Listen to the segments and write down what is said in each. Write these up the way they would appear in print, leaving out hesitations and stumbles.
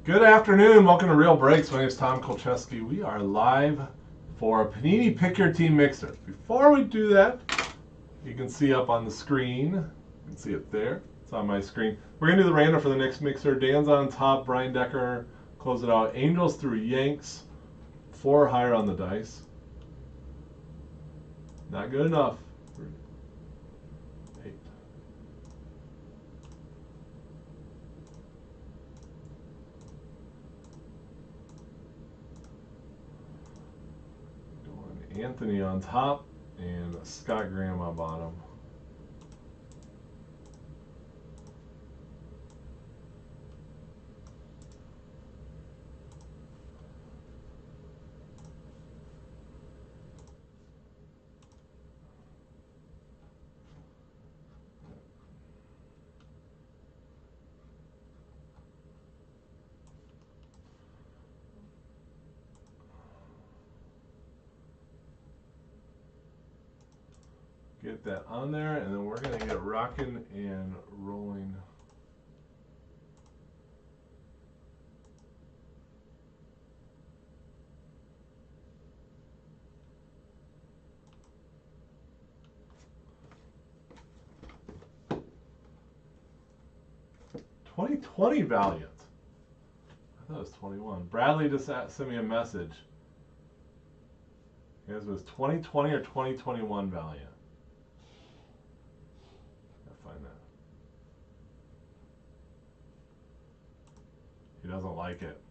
Good afternoon. Welcome to Real Breaks. My name is Tom Kolcheski. We are live for a Panini Pick Your Team Mixer. Before we do that, you can see up on the screen. You can see it there. It's on my screen. We're going to do the random for the next mixer. Dan's on top. Brian Decker close it out. Angels through Yanks. 4 or higher on the dice. Not good enough. 8. Anthony on top and Scott Graham on bottom. Get that on there, and then we're going to get rocking and rolling. $2020 Valiant. I thought it was 21. Bradley just sent me a message. He guys, was 2020 or 2021 Valiant? Find that. He doesn't like it.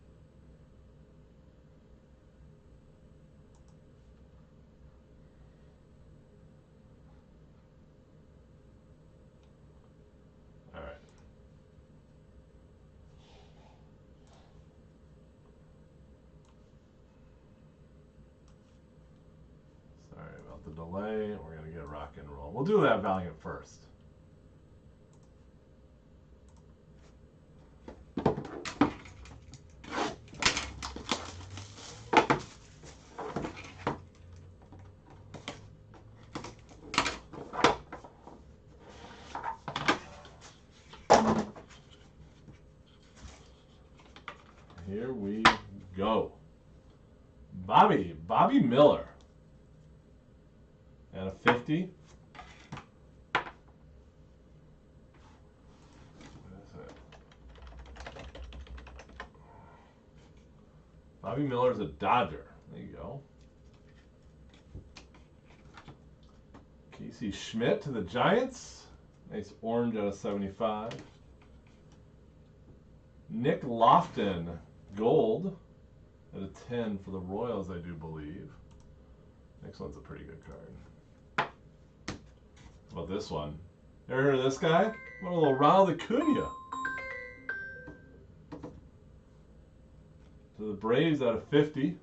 All right. Sorry about the delay. We're going to get rock and roll. We'll do that Valiant first. Here we go. Bobby Miller at a 50. What is it? Bobby Miller's a Dodger. There you go. Casey Schmidt to the Giants. Nice orange out of 75. Nick Lofton, gold, at a 10 for the Royals, I do believe. Next one's a pretty good card. How about this one? Ever heard of this guy? What a little Ronald Acuna. To the Braves out of 50.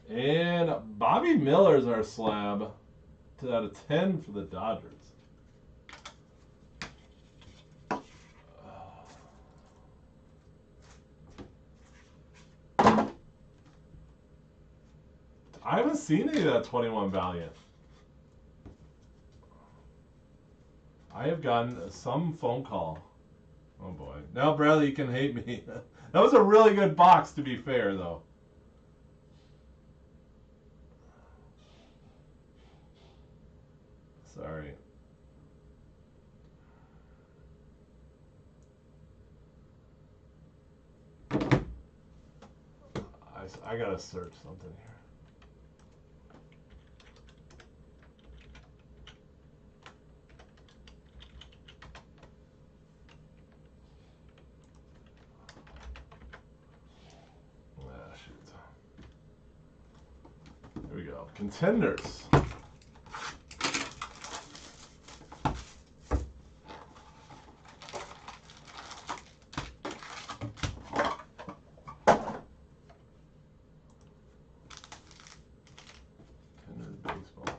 And Bobby Miller's our slab to out of 10 for the Dodgers. I haven't seen any of that 21 Valiant. I have gotten some phone call. Oh boy. Now Bradley, you can hate me. That was a really good box, to be fair, though. Sorry. I gotta search something here. Here we go. Contenders. Contenders baseball.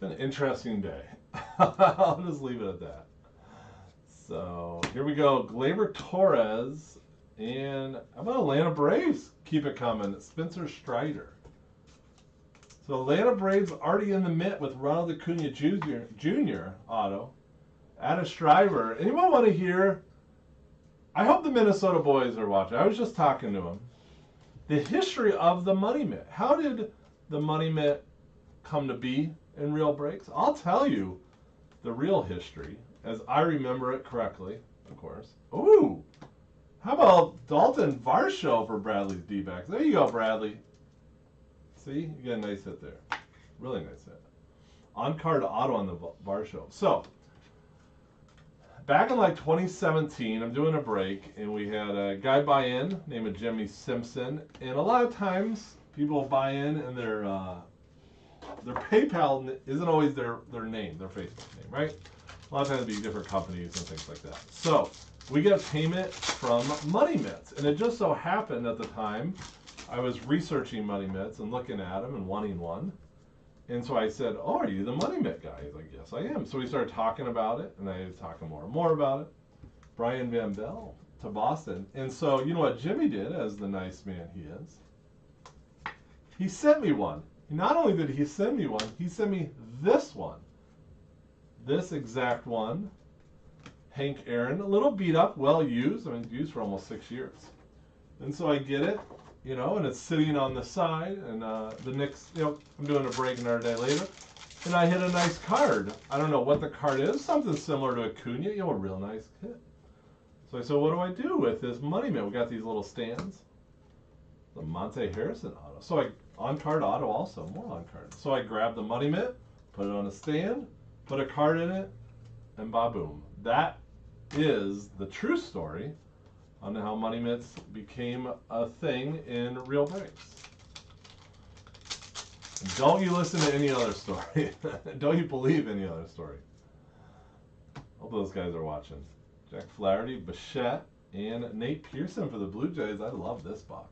been an interesting day. I'll just leave it at that. So here we go. Gleyber Torres and how about Atlanta Braves? Keep it coming. Spencer Strider. So Atlanta Braves already in the mint with Ronald Acuna Jr. auto. Added Strider. Anyone want to hear? I hope the Minnesota boys are watching. I was just talking to them. The history of the money mitt. How did the money mitt come to be in real breaks? I'll tell you the real history as I remember it correctly, of course. Ooh, how about Dalton Varsho for Bradley's D-backs? There you go, Bradley. See, you get a nice hit there. Really nice hit. On-card auto on the Varsho. So, back in like 2017, I'm doing a break, and we had a guy buy in named Jimmy Simpson. And a lot of times, people buy in and their PayPal isn't always their name, their Facebook name, right? A lot of times it'd be different companies and things like that. So we get payment from Money Mitts, and it just so happened at the time I was researching Money Mitts and looking at them and wanting one. And so I said, "Oh, are you the Money Mitt guy?" He's like, "Yes, I am." So we started talking about it, and I was talking more and more about it. Brian Van Bell to Boston. And so you know what Jimmy did, as the nice man he is? He sent me one. Not only did he send me one, he sent me this one. This exact one. Hank Aaron. A little beat up, well used. I mean, used for almost 6 years. And so I get it, you know, and it's sitting on the side. And the Knicks, you know, I'm doing a break another day later. And I hit a nice card. I don't know what the card is. Something similar to Acuna. You know, a real nice hit. So I said, what do I do with this money mitt? We got these little stands. The Monte Harrison auto. So I on-card auto also, more on-card. So I grabbed the money mitt, put it on a stand, put a card in it, and ba-boom. That is the true story on how money mitts became a thing in real breaks. Don't you listen to any other story. Don't you believe any other story. Hope those guys are watching. Jack Flaherty, Bichette, and Nate Pearson for the Blue Jays. I love this box.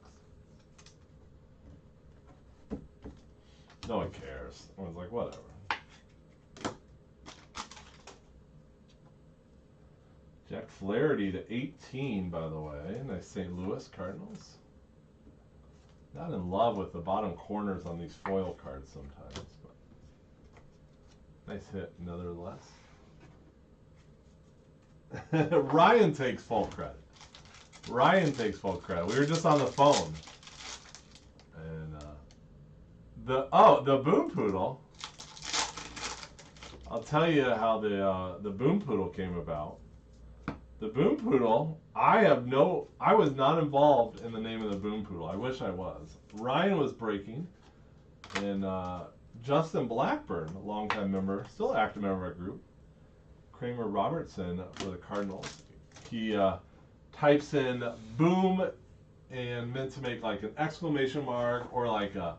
No one cares. I was like, whatever. Jack Flaherty to 18, by the way. Nice St. Louis Cardinals. Not in love with the bottom corners on these foil cards sometimes, but nice hit nevertheless. Ryan takes full credit. Ryan takes full credit. We were just on the phone. And the Boom Poodle. I'll tell you how the Boom Poodle came about. The Boom Poodle, I was not involved in the name of the Boom Poodle. I wish I was. Ryan was breaking, and Justin Blackburn, a longtime member, still active member of our group, Kramer Robertson for the Cardinals. He types in boom and meant to make like an exclamation mark or like a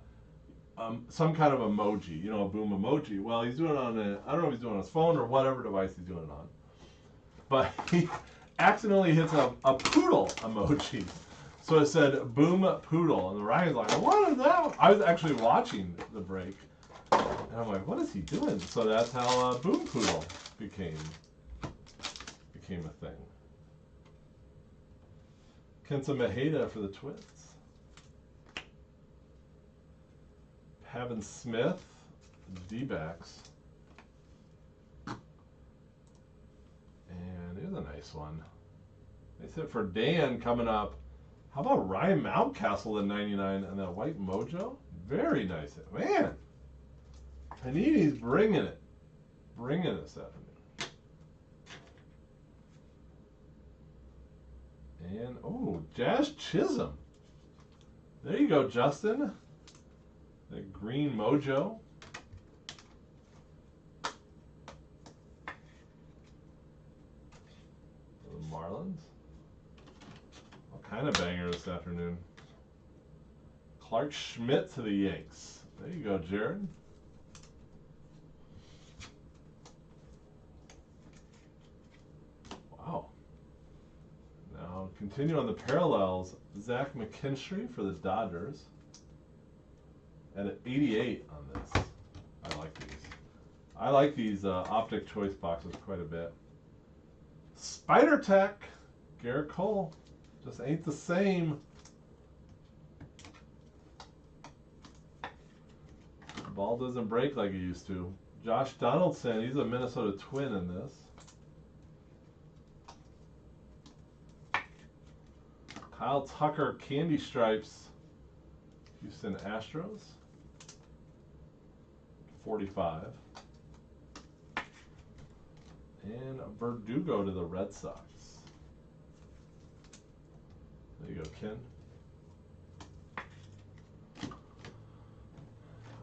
some kind of emoji, you know, a boom emoji. Well, he's doing it on I don't know if he's doing it on his phone or whatever device he's doing it on. But he accidentally hits a poodle emoji. So it said boom poodle. And Ryan's like, what is that? I was actually watching the break. And I'm like, what is he doing? So that's how boom poodle became a thing. Kenta Maheda for the Twins. Pavin Smith, D-backs. And here's a nice one. Nice hit for Dan coming up. How about Ryan Mountcastle at 99 and that white mojo? Very nice hit. Man, Panini's bringing it. Bringing it this afternoon. And, oh, Jazz Chisholm. There you go, Justin. That green mojo. The Marlins. All kind of banger this afternoon. Clark Schmidt to the Yanks. There you go, Jared. Wow. Now, continue on the parallels. Zach McKinstry for the Dodgers. At an 88 on this. I like these. I like these Optic Choice boxes quite a bit. Spider Tech, Garrett Cole, just ain't the same. The ball doesn't break like it used to. Josh Donaldson, he's a Minnesota Twin in this. Kyle Tucker, Candy Stripes, Houston Astros, 45. And Verdugo to the Red Sox. There you go, Ken.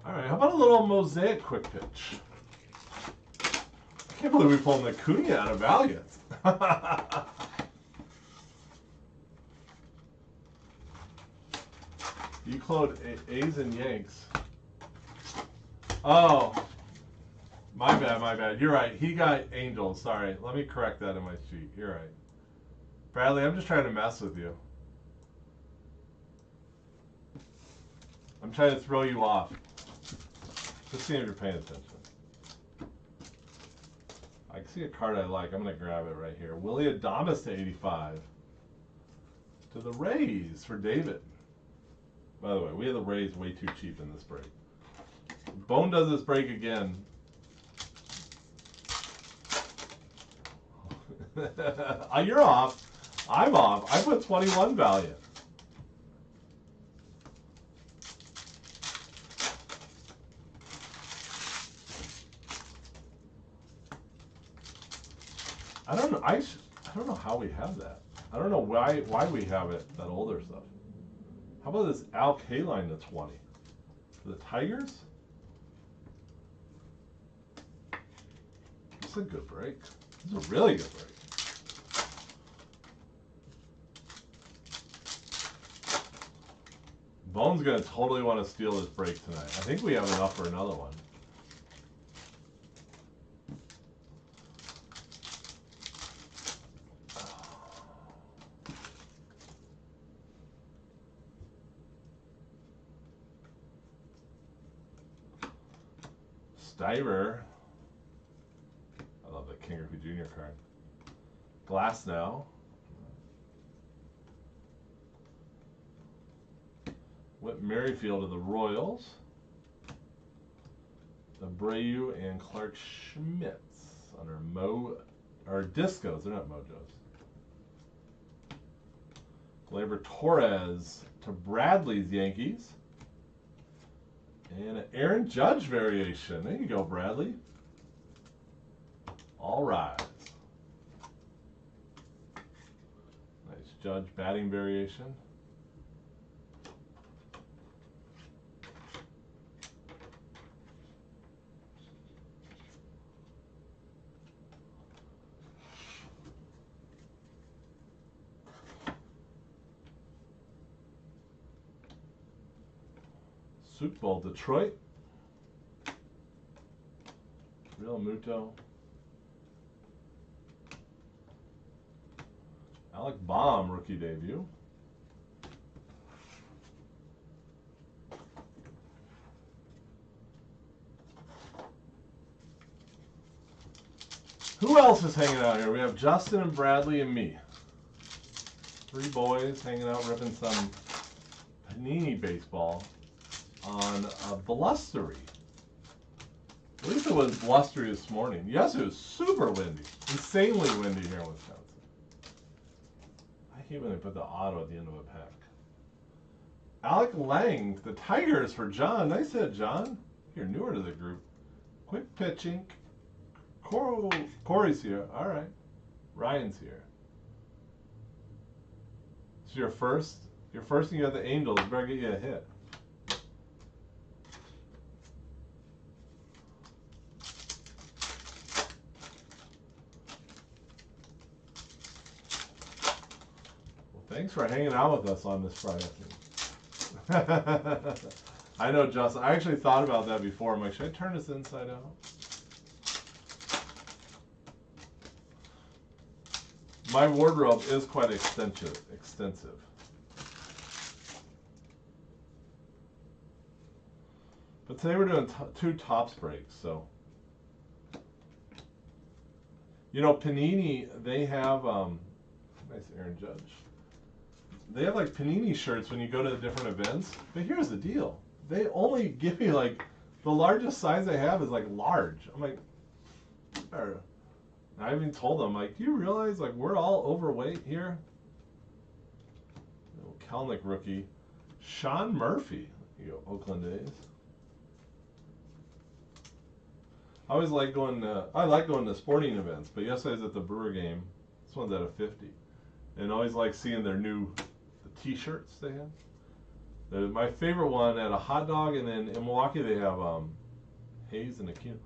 All right, how about a little Mosaic quick pitch? I can't believe we pulled Acuna out of Valiant. You cloned A's and Yanks. Oh, my bad, my bad. You're right. He got Angels. Sorry. Let me correct that in my sheet. You're right. Bradley, I'm just trying to mess with you. I'm trying to throw you off. Just seeing if you're paying attention. I can see a card I like. I'm going to grab it right here. Willie Adames to 85. To the Rays for David. By the way, we had the Rays way too cheap in this break. Bone does this break again. You're off. I'm off. I put 21 Valiant. I don't know. I don't know how we have that. I don't know why we have it, that older stuff. How about this Al Kaline to 20? For the Tigers? This is a good break. This is a really good break. Bone's going to totally want to steal this break tonight. I think we have enough for another one. Stiver. I love the King Griffey Jr. card. Glass now. Whit Merrifield of the Royals. Abreu and Clark Schmitz under Discos. They're not Mojos. Gleyber Torres to Bradley's Yankees. And an Aaron Judge variation. There you go, Bradley. All right. Nice Judge batting variation. Super Bowl Detroit. Real Muto. Alec Baum rookie debut. Who else is hanging out here? We have Justin and Bradley and me. Three boys hanging out, ripping some Panini baseball on a blustery. At least it was blustery this morning. Yes, it was super windy. Insanely windy here in Wisconsin. I hate when they put the auto at the end of a pack. Alec Lang, the Tigers for John. Nice hit, John. You're newer to the group. Quick pitching. Corey's here. All right. Ryan's here. So your first and you have the Angels. Better get you a hit. Thanks for hanging out with us on this Friday. I know, Justin. I actually thought about that before. I'm like, should I turn this inside out? My wardrobe is quite extensive. But today we're doing two Topps breaks, so You know, Panini, they have, nice Aaron Judge. They have like Panini shirts when you go to the different events. But here's the deal. They only give me like, the largest size they have is like large. I'm like, I even told them, like, do you realize like we're all overweight here? Kelnick rookie. Sean Murphy. You go, Oakland A's. I always like going to sporting events, but yesterday I was at the Brewer game. This one's at a 50. And I always like seeing their new t-shirts they have. My favorite one at a hot dog, and then in Milwaukee they have Hayes and Aquino.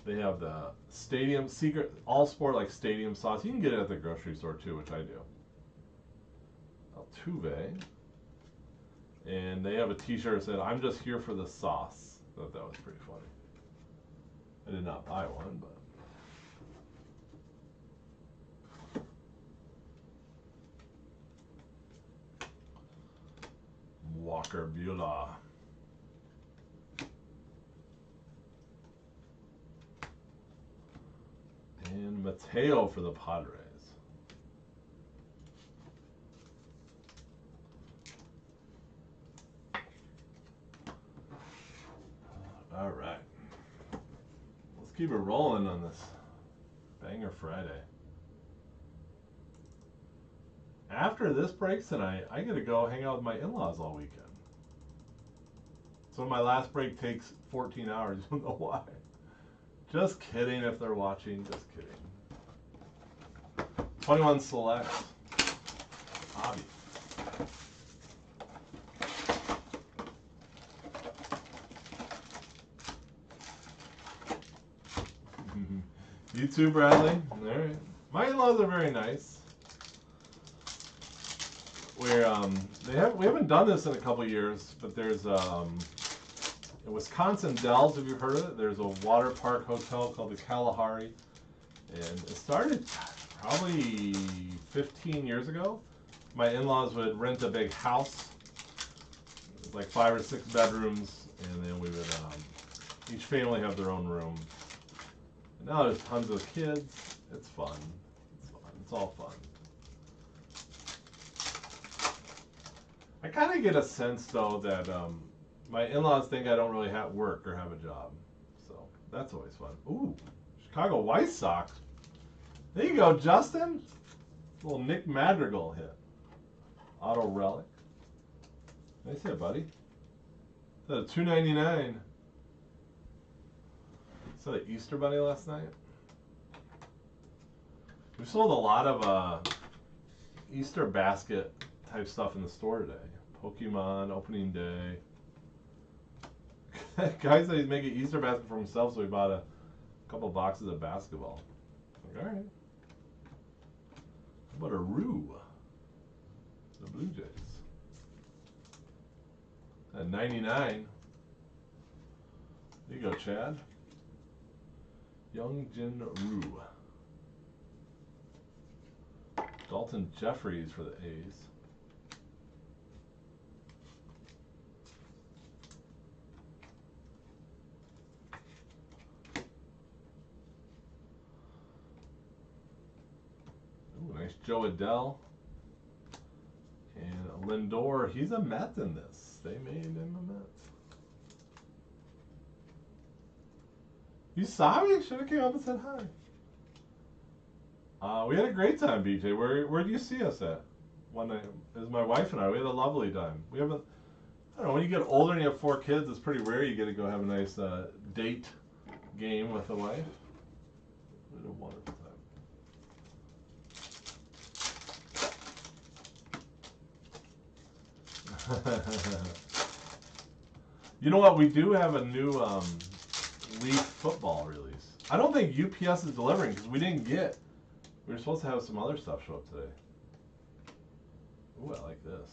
They have the stadium secret all sport like stadium sauce. You can get it at the grocery store too, which I do. Altuve. And they have a t-shirt that said, "I'm just here for the sauce." I thought that was pretty funny. I did not buy one, but Walker Buehler. And Mateo for the Padres. All right. Let's keep it rolling on this Banger Friday. After this breaks tonight, I get to go hang out with my in-laws all weekend. So my last break takes 14 hours. You don't know why. Just kidding if they're watching. Just kidding. 21 selects. Hobby. You too, Bradley. All right. My in-laws are very nice. We haven't done this in a couple years, but there's in Wisconsin Dells. Have you heard of it? There's a water park hotel called the Kalahari, and it started probably 15 years ago. My in-laws would rent a big house, like 5 or 6 bedrooms, and then we would each family have their own room. And now there's tons of kids. It's fun. It's fun. It's all fun. I kind of get a sense, though, that my in-laws think I don't really have work or have a job. So that's always fun. Ooh, Chicago White Sox. There you go, Justin. Little Nick Madrigal hit. Auto relic. Nice hit, buddy. That's a $2.99. Saw the Easter Bunny last night. We sold a lot of Easter basket type stuff in the store today. Pokemon, opening day. Guys said he's making Easter basket for himself, so he bought a couple boxes of basketball. Like, all right. How about a Roo? The Blue Jays. At 99. There you go, Chad. Young Jin Roo. Dalton Jeffries for the A's. Ooh, nice Joe Adell. And Lindor, he's a Met in this. They made him a Met. You saw me? Should have came up and said hi. We had a great time, BJ. Where do you see us at? One night, it was my wife and I. We had a lovely time. We haven't. I don't know. When you get older and you have 4 kids, it's pretty rare you get to go have a nice date game with the wife. We had a wonderful time. You know what? We do have a new Leaf football release. I don't think UPS is delivering because we didn't get. We were supposed to have some other stuff show up today. Ooh, I like this.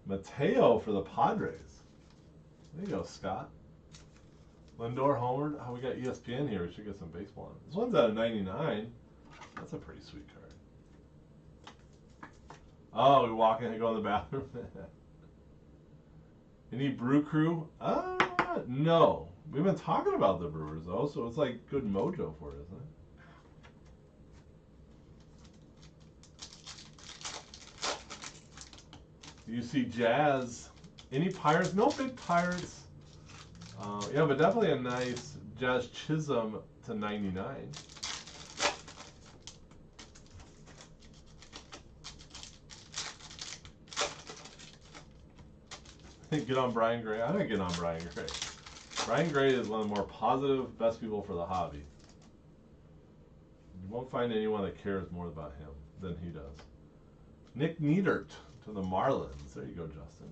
Mateo for the Padres. There you go, Scott. Lindor homered. Oh, we got ESPN here. We should get some baseball on it. This one's out of 99. That's a pretty sweet card. Oh, we walk in and go in the bathroom. Any Brew Crew? No. We've been talking about the Brewers, though, so it's like good mojo for it, isn't it? You see Jazz. Any Pirates? No big Pirates. Yeah, but definitely a nice Jazz Chisholm to 99. Get on Brian Gray. I didn't get on Brian Gray. Brian Gray is one of the more positive, best people for the hobby. You won't find anyone that cares more about him than he does. Nick Neidert to the Marlins. There you go, Justin.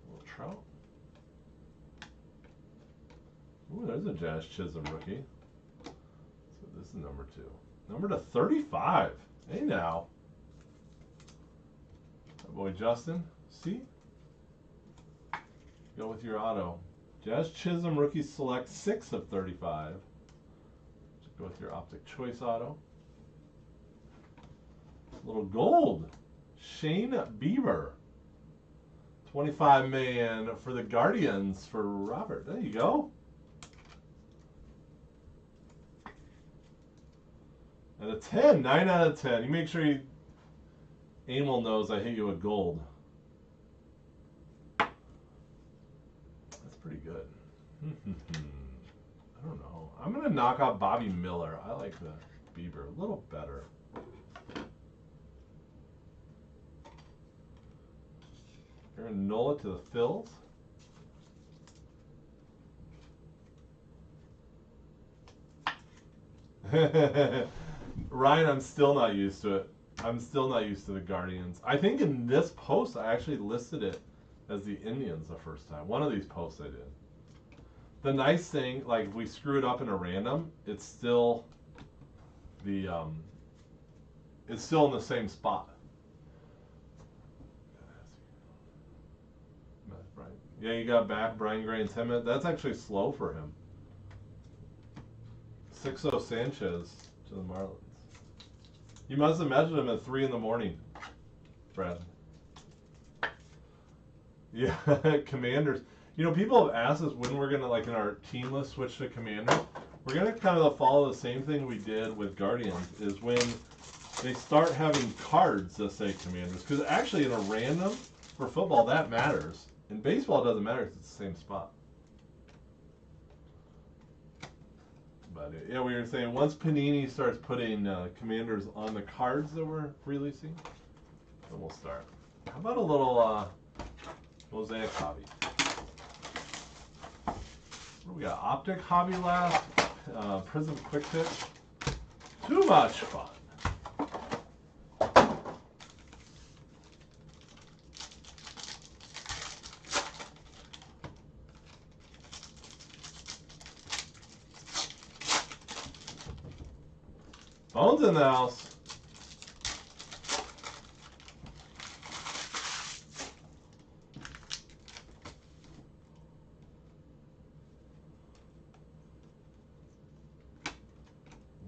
Little Trout. Ooh, there's a Jazz Chisholm rookie. So this is number 2. Number to 35. Hey now. That boy Justin. See? Go with your auto. Jazz Chisholm rookie select 6 of 35. Go with your optic choice auto. Little gold. Shane Bieber. 25 man for the Guardians for Robert. There you go. And a 10. 9 out of 10. You make sure you... Emil knows I hit you with gold. That's pretty good. I don't know. I'm going to knock out Bobby Miller. I like the Bieber a little better. Aaron Nola to the Phils. Ryan, I'm still not used to it. I'm still not used to the Guardians. I think in this post, I actually listed it as the Indians the first time. One of these posts I did. The nice thing, like if we screw it up in a random, it's still the it's still in the same spot. Yeah, you got back Brian Gray in 10 minutes. That's actually slow for him. 6-0 Sanchez to the Marlins. You must have measured him at 3 in the morning, Brad. Yeah, Commanders. You know, people have asked us when we're going to, like in our team list, switch to Commanders. We're going to kind of follow the same thing we did with Guardians, is when they start having cards that say Commanders. Because actually in a random, for football, that matters. In baseball, it doesn't matter because it's the same spot. But yeah, we were saying once Panini starts putting Commanders on the cards that we're releasing, then we'll start. How about a little Mosaic hobby? What do we got? Optic hobby last. Prism quick pitch. Too much fun. Bones in the house.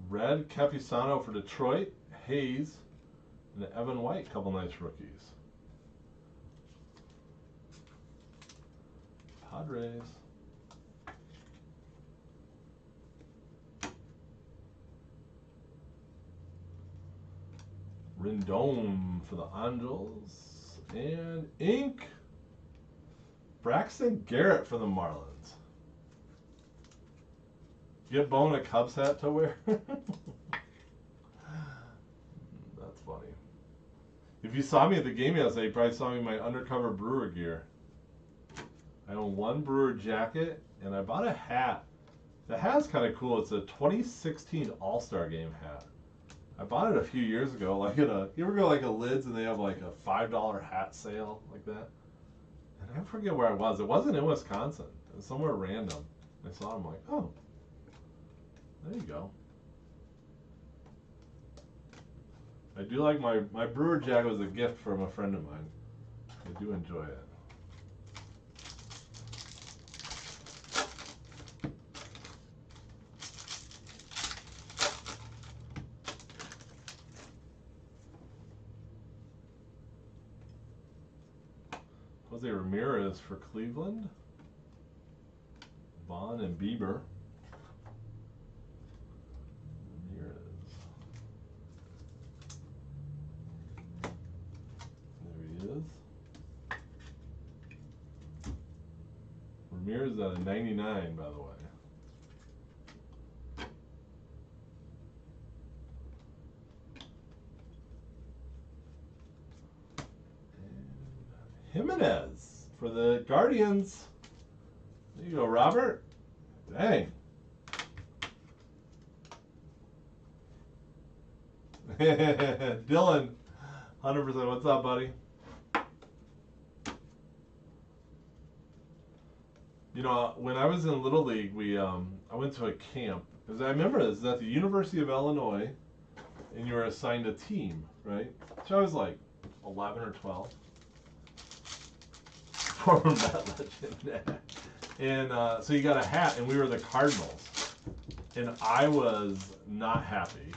Red Capisano for Detroit. Hayes. And Evan White. Couple nice rookies. Padres. Rendon for the Angels. And ink. Braxton Garrett for the Marlins. Get Bone a Cubs hat to wear? That's funny. If you saw me at the game yesterday, you probably saw me in my undercover Brewer gear. I own one Brewer jacket, and I bought a hat. The hat's kind of cool. It's a 2016 All-Star Game hat. I bought it a few years ago. Like you ever go like a Lids and they have like a $5 hat sale like that? And I forget where I was. It wasn't in Wisconsin. It was somewhere random. I saw them like, oh. There you go. I do like my Brewer jacket was a gift from a friend of mine. I do enjoy it. Jose Ramirez for Cleveland. Vaughn and Bieber. was at a 99, by the way. Jimenez for the Guardians. There you go, Robert. Dang. Dylan, 100%. What's up, buddy? You know, when I was in Little League, I went to a camp. Because I remember this is at the University of Illinois, and you were assigned a team, right? So I was like 11 or 12. Former Met legend. And so you got a hat, and we were the Cardinals. And I was not happy.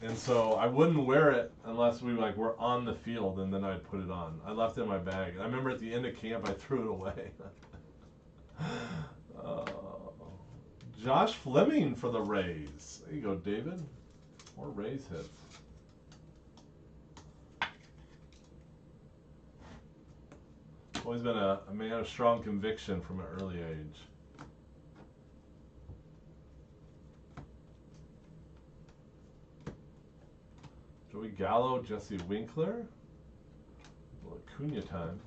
And so I wouldn't wear it unless we were on the field, and then I'd put it on. I left it in my bag. And I remember at the end of camp, I threw it away. Josh Fleming for the Rays. There you go, David. More Rays hits. Always been a man of strong conviction from an early age. Joey Gallo, Jesse Winkler. A little Acuna time.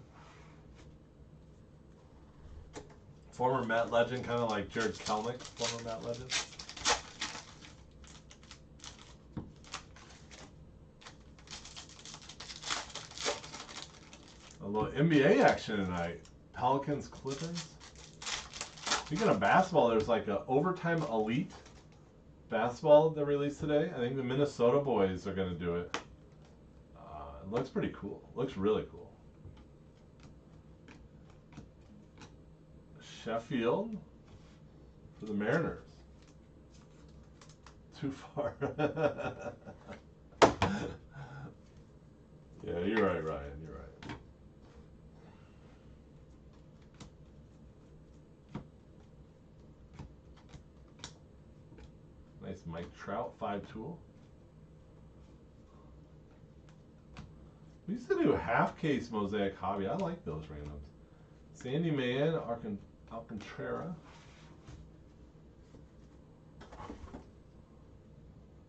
Former Met legend, kind of like Jared Kelnick, former Met legend. A little NBA action tonight. Pelicans, Clippers. Speaking of basketball, there's like an overtime elite basketball that released today. I think the Minnesota boys are going to do it. It looks pretty cool. Looks really cool. Sheffield for the Mariners. Too far. Yeah, you're right, Ryan. You're right. Nice Mike Trout 5-tool. We used to do half-case mosaic hobby. I like those randoms. Sandy Man, Alcantara.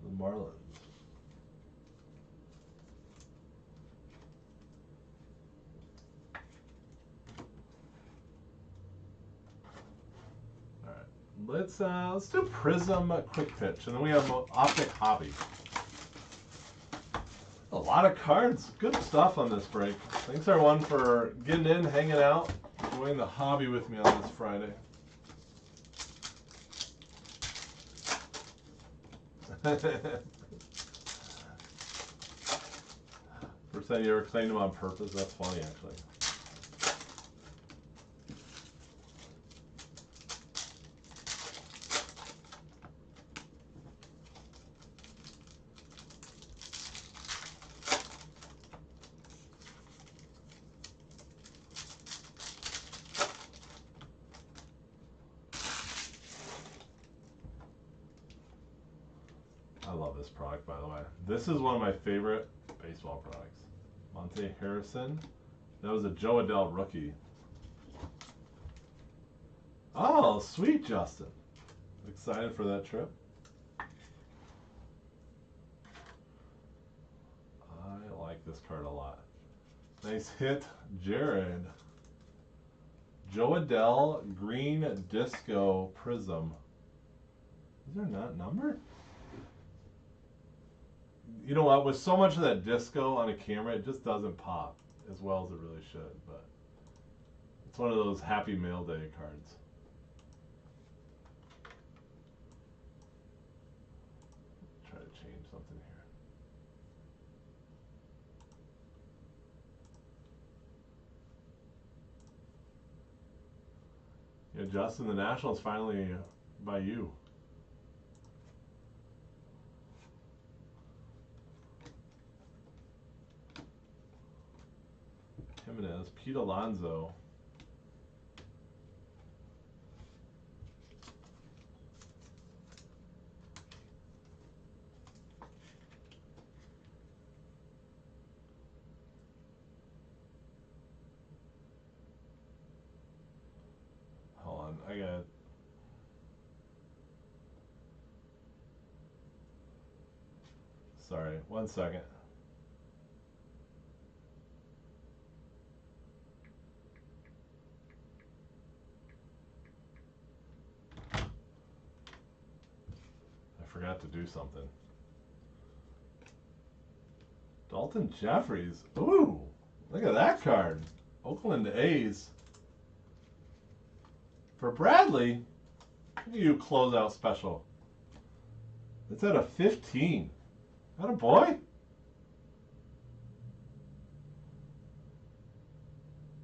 The Marlins. All right, let's do Prism Quick Pitch, and then we have Optic Hobby. A lot of cards, good stuff on this break. Thanks everyone for getting in, hanging out, enjoying the hobby with me on this Friday. First time you ever claimed them on purpose? That's funny, actually. I love this product, by the way. This is one of my favorite baseball products. Monte Harrison. That was a Joe Adell rookie. Oh, sweet, Justin. Excited for that trip. I like this card a lot. Nice hit, Jared. Joe Adell Green Disco Prism. These are not numbered? You know what? With so much of that disco on a camera, it just doesn't pop as well as it really should. But it's one of those Happy Mail Day cards. Try to change something here. Yeah, Justin, the Nationals finally by you. Jimenez, Pete Alonso. got. Sorry, 1 second. I forgot to do something. Dalton Jeffries. Ooh, look at that card. Oakland A's. For Bradley, look at you closeout special. It's at a 15. That a boy?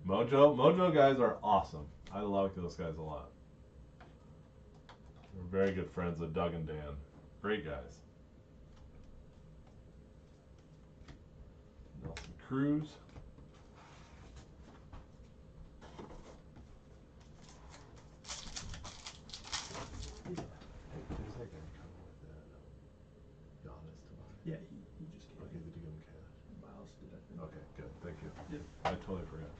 Mojo guys are awesome. I like those guys a lot. We're very good friends with Doug and Dan. Great guys. Nelson Cruz. Yeah, he just came. Okay, did you give him cash? Miles did, I think. Okay, good. Thank you. Yep. I totally forgot.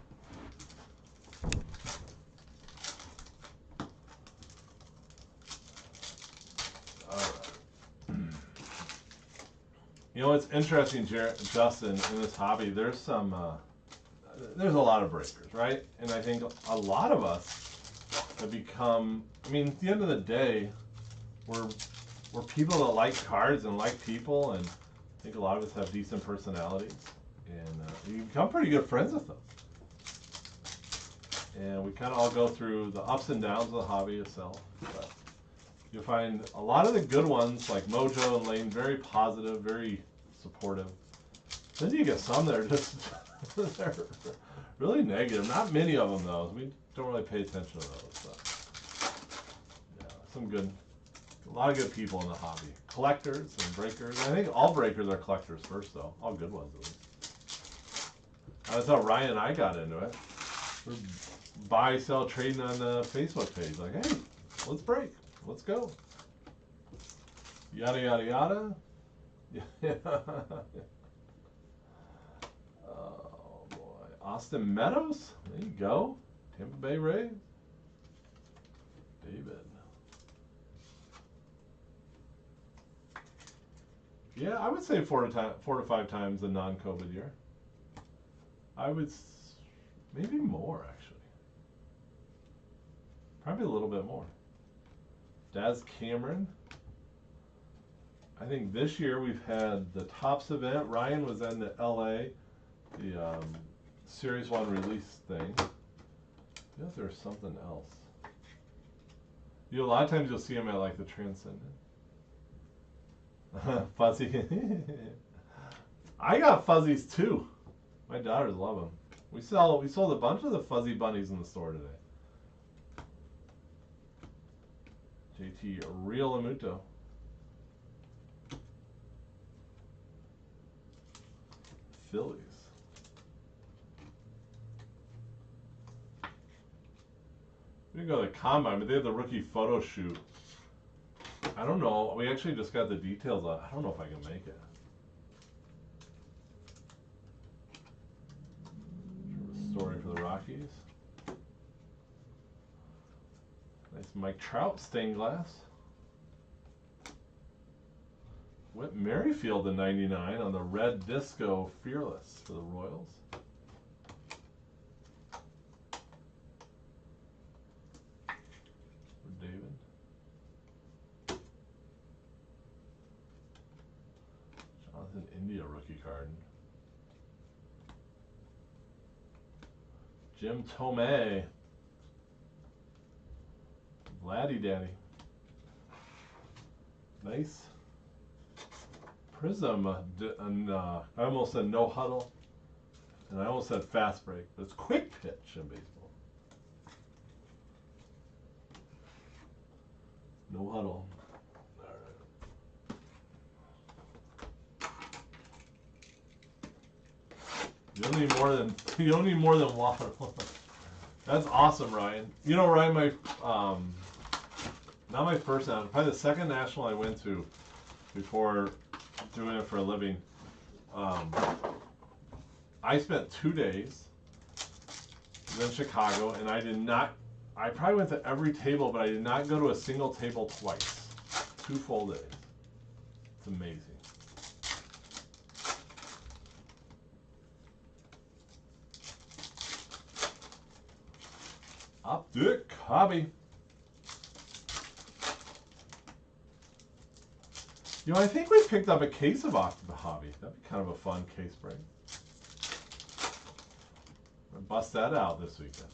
All right. You know, it's interesting, Justin, in this hobby, there's a lot of breakers, right? And I think a lot of us have become, I mean, at the end of the day, we're people that like cards and like people, and I think a lot of us have decent personalities, and you become pretty good friends with them. And we kind of all go through the ups and downs of the hobby itself. But you'll find a lot of the good ones, like Mojo and Lane, very positive, very supportive. Then you get some that are just they're really negative. Not many of them, though. We don't really pay attention to those. But yeah, some good. A lot of good people in the hobby. Collectors and breakers. I think all breakers are collectors first, though. All good ones, at least. That's how Ryan and I got into it. We're buy, sell, trading on the Facebook page. Like, hey, let's break. Let's go. Yada, yada, yada. Yeah. Oh, boy. Austin Meadows. There you go. Tampa Bay Rays. David. Yeah, I would say 4 to 5 times the non-COVID year. I would, maybe more actually. Probably a little bit more. Daz Cameron. I think this year we've had the Topps event. Ryan was in the LA, the Series 1 release thing. I feel like there's something else. You know, a lot of times you'll see him at like the Transcendent. Fuzzy. I got fuzzies too. My daughters love them. We sold a bunch of the fuzzy bunnies in the store today. JT Real Amuto. Phillies. We didn't go to the combine, but they had the rookie photo shoot. I don't know. We actually just got the details on. I don't know if I can make it. Story for the Rockies. Nice Mike Trout stained glass. Whit Merrifield to 99 on the red disco Fearless for the Royals. For David. Jonathan India rookie card. Jim Tomei. Vladdy Daddy. Nice. Prism. And I almost said no huddle. And I almost said fast break. But it's quick pitch in baseball. No huddle. All right. You don't need more than water. That's awesome, Ryan. You know, Ryan, not my first national, probably the second national I went to before doing it for a living. I spent 2 days in Chicago, and I did not I probably went to every table, but I did not go to a single table twice. 2 full days. It's amazing. Optic hobby. You know, I think we picked up a case of Optic Hobby. That'd be kind of a fun case break. I'll bust that out this weekend.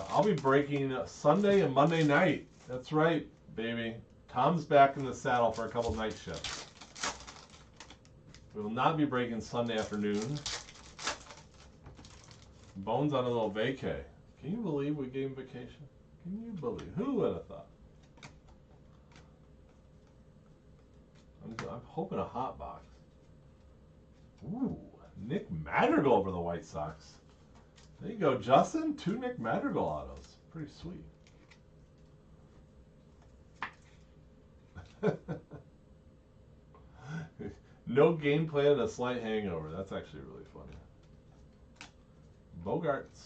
I'll be breaking Sunday and Monday night. That's right, baby. Tom's back in the saddle for a couple night shifts. We will not be breaking Sunday afternoon. Bones on a little vacay. Can you believe we gave him vacation? Can you believe? Who would have thought? I'm hoping a hot box. Ooh, Nick Madrigal for the White Sox. There you go, Justin. 2 Nick Madrigal autos. Pretty sweet. No game plan and a slight hangover. That's actually really funny. Bogarts.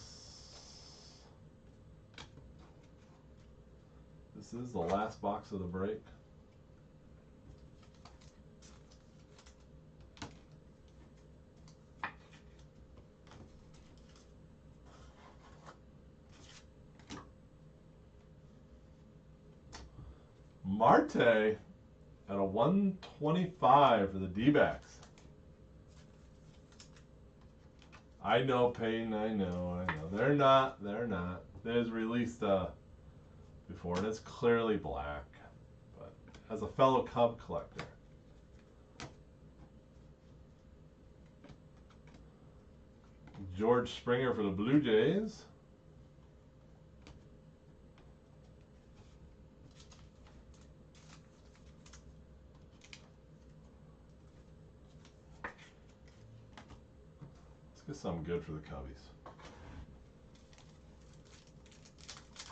This is the last box of the break. Marte at a 125 for the D-backs. I know, Peyton. I know. They're not. There's released before, and it's clearly black. But as a fellow Cub collector, George Springer for the Blue Jays. Let's get something good for the Cubbies.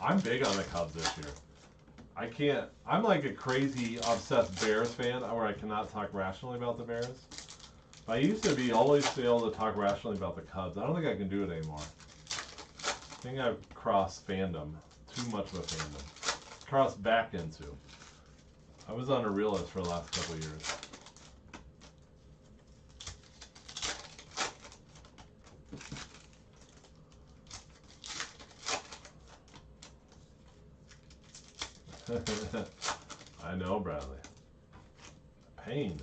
I'm big on the Cubs this year. I'm like a crazy, obsessed Bears fan where I cannot talk rationally about the Bears. But I used to be always able to talk rationally about the Cubs. I don't think I can do it anymore. I think I've crossed fandom. Too much of a fandom. Crossed back into. I was on a realist for the last couple of years. I know, Bradley. Pain.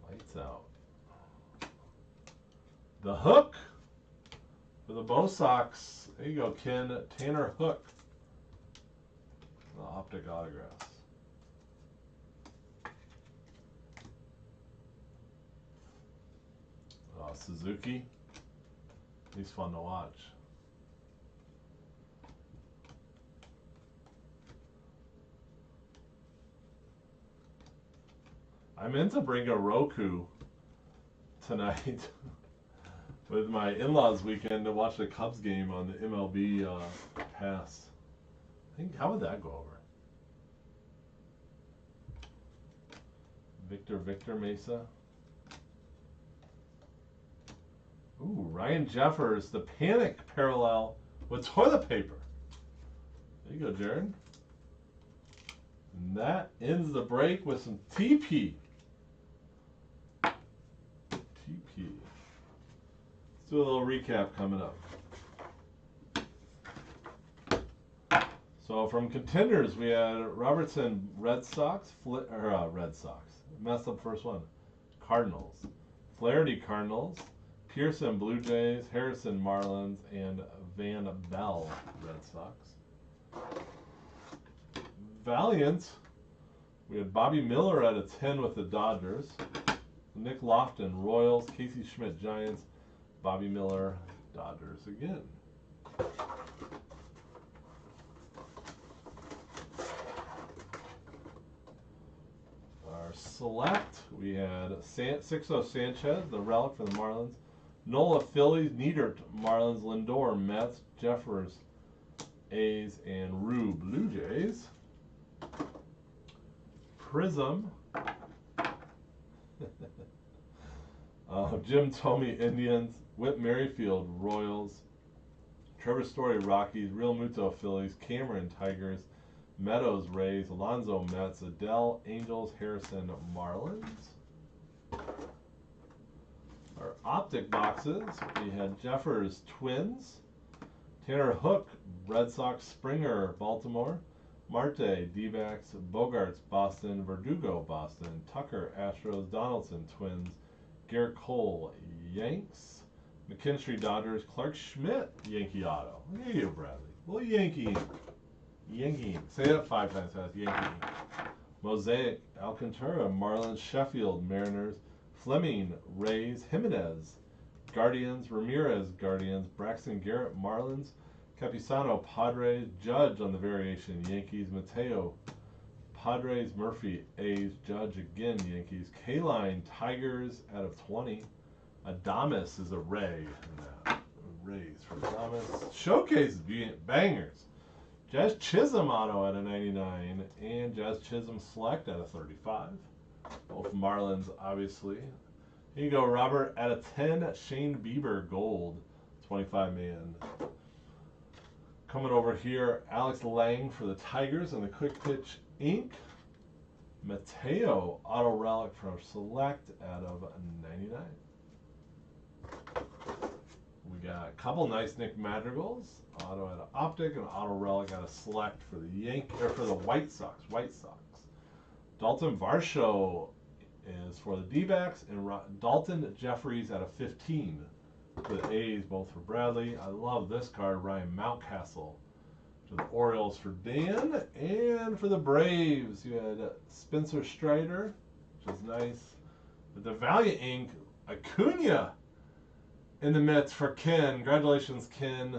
Lights out. The Hook for the Bo Sox. There you go, Ken. Tanner Hook. The Optic autographs. Suzuki. He's fun to watch. I meant to bring a Roku tonight with my in-laws weekend to watch the Cubs game on the MLB Pass. I think, how would that go over? Victor Mesa. Ooh, Ryan Jeffers, the Panic parallel with toilet paper. There you go, Jared. And that ends the break with some TP. Let's do a little recap coming up. So from contenders, we had Robertson Red Sox, messed up first one. Cardinals, Flaherty Cardinals, Pearson Blue Jays, Harrison Marlins, and Van Bell Red Sox. Valiant, we had Bobby Miller at a 10 with the Dodgers, Nick Lofton Royals, Casey Schmidt Giants, Bobby Miller Dodgers again. Our select, we had 6-0 Sanchez, the relic for the Marlins, Nola Phillies, Niedert Marlins, Lindor Mets, Jeffers A's, and Rue Blue Jays. Prism, Jim Thome, Indians. Whit Merrifield, Royals. Trevor Story, Rockies. Real Muto, Phillies. Cameron, Tigers. Meadows, Rays. Alonso, Mets. Adele, Angels. Harrison, Marlins. Our optic boxes, we had Jeffers, Twins. Tanner Hook, Red Sox. Springer, Baltimore. Marte, D-backs. Bogarts, Boston. Verdugo, Boston. Tucker, Astros. Donaldson, Twins. Garrett Cole, Yanks. McKinstry, Dodgers. Clark Schmidt, Yankee auto. Look at you, Bradley. Little Yankee ink. Yankee ink. Say that 5 times fast. Yankee ink. Mosaic, Alcantara. Marlins, Sheffield. Mariners. Fleming, Rays. Jimenez, Guardians. Ramirez, Guardians. Braxton Garrett, Marlins. Capisano, Padres. Judge on the variation, Yankees. Mateo, Padres. Murphy, A's. Judge again, Yankees. K-Line, Tigers out of 20. Adames is a Ray. Rays for Adames. Showcase bangers. Jazz Chisholm auto out of 99 and Jazz Chisholm Select out of 35. Both Marlins, obviously. Here you go, Robert. Out of 10, Shane Bieber Gold, 25-man. Coming over here, Alex Lang for the Tigers and the Quick Pitch Ink. Mateo Auto Relic from Select out of 99. We got a couple nice Nick Madrigals. Auto out of Optic and Auto Relic out of Select for the for the White Sox. Dalton Varsho is for the D-backs, and Dalton Jeffries out of 15 for the A's, both for Bradley. I love this card, Ryan Mountcastle to the Orioles for Dan, and for the Braves you had Spencer Strider, which is nice. With the Valiant ink, Acuna in the Mets for Ken. Congratulations, Ken.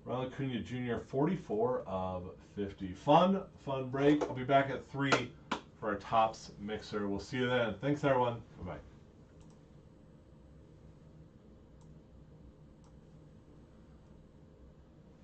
Ronald Acuna Jr., 44 of 50. Fun break. I'll be back at 3 for our Topps mixer. We'll see you then. Thanks, everyone. Bye-bye.